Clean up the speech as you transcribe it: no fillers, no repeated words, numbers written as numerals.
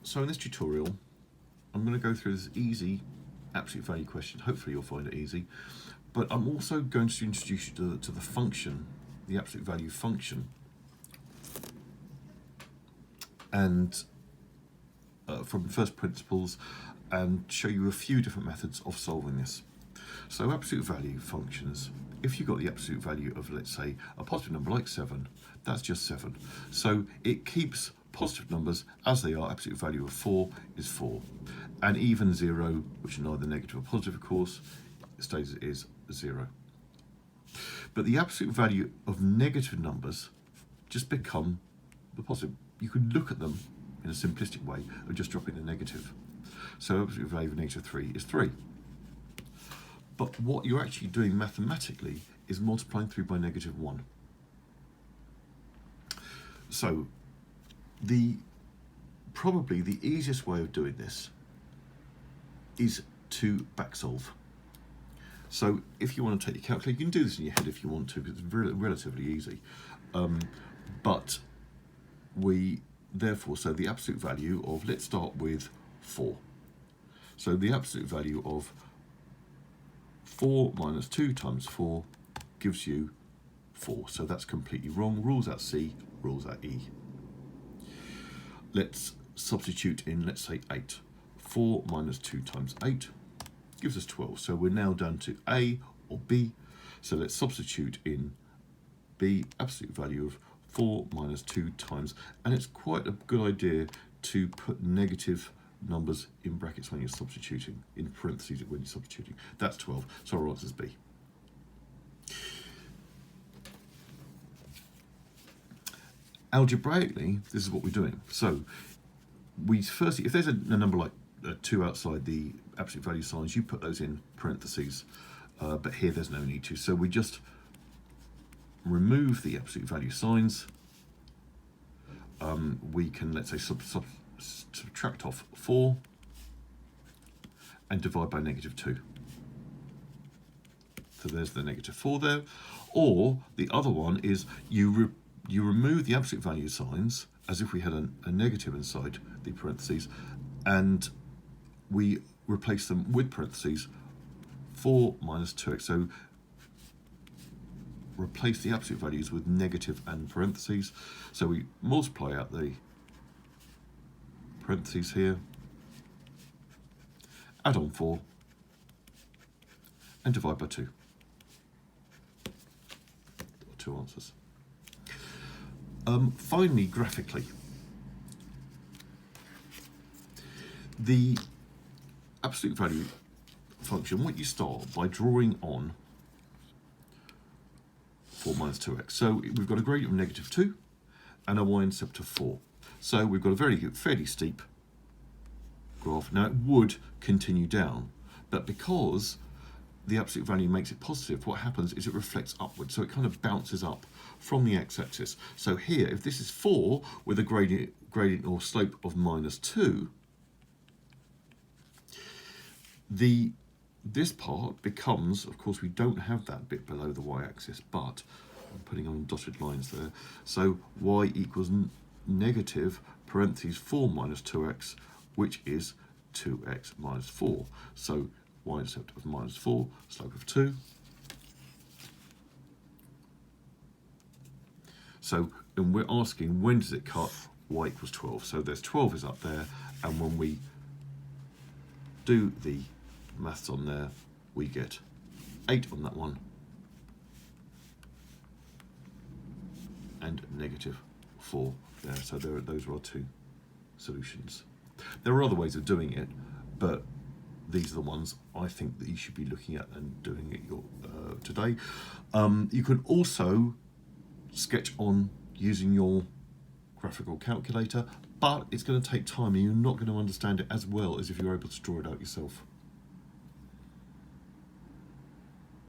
So in this tutorial, I'm going to go through this easy absolute value question. Hopefully you'll find it easy. But I'm also going to introduce you to the function, the absolute value function, and from first principles, and show you a few different methods of solving this. So absolute value functions, if you've got the absolute value of, let's say, a positive number like 7, that's just 7. So it keeps positive numbers as they are. Absolute value of 4 is 4. And even 0, which is neither negative or positive, of course, stays as it is 0. But the absolute value of negative numbers just become the positive. You could look at them in a simplistic way of just dropping a negative. So absolute value of negative 3 is 3. But what you're actually doing mathematically is multiplying through by negative 1. So probably the easiest way of doing this is to back solve. So if you want to take your calculator, you can do this in your head if you want to, because it's relatively easy. But we therefore, so the absolute value of, let's start with 4. So the absolute value of 4 minus 2 times 4 gives you 4. So that's completely wrong. Rules out C, rules out E. Let's substitute in, let's say, 8. 4 minus 2 times 8 gives us 12. So we're now down to A or B. So let's substitute in B, absolute value of 4 minus 2 times, and it's quite a good idea to put negative numbers in brackets when you're substituting, in parentheses when you're substituting. That's 12, so our answer is B. Algebraically, this is what we're doing. So we firstly, if there's a number like 2 outside the absolute value signs, you put those in parentheses, but here there's no need to. So we just remove the absolute value signs. We can, let's say, subtract off 4 and divide by negative 2. So there's the negative 4 there. Or the other one is you remove the absolute value signs as if we had a negative inside the parentheses, and we replace them with parentheses 4 minus 2x. So replace the absolute values with negative and parentheses. So we multiply out the parentheses here, add on 4, and divide by 2. 2 answers. Finally, graphically, the absolute value function, what you start by drawing on 4 minus 2x. So we've got a gradient of negative 2 and a y-intercept of 4. So we've got a fairly steep graph. Now it would continue down, but because the absolute value makes it positive, what happens is it reflects upwards. So it kind of bounces up from the x-axis. So here, if this is 4 with a gradient or slope of minus 2, this part becomes, of course, we don't have that bit below the y-axis, but I'm putting on dotted lines there. So y equals negative parentheses 4 minus 2x, which is 2x minus 4. So y-intercept of minus 4, slope of 2. So, and we're asking, when does it cut? Y equals 12. So there's 12 is up there, and when we do the maths on there, we get 8 on that one, and negative 4 there. So those are our 2 solutions. There are other ways of doing it, but these are the ones I think that you should be looking at and doing it today. You can also sketch on using your graphical calculator, but it's going to take time and you're not going to understand it as well as if you're able to draw it out yourself.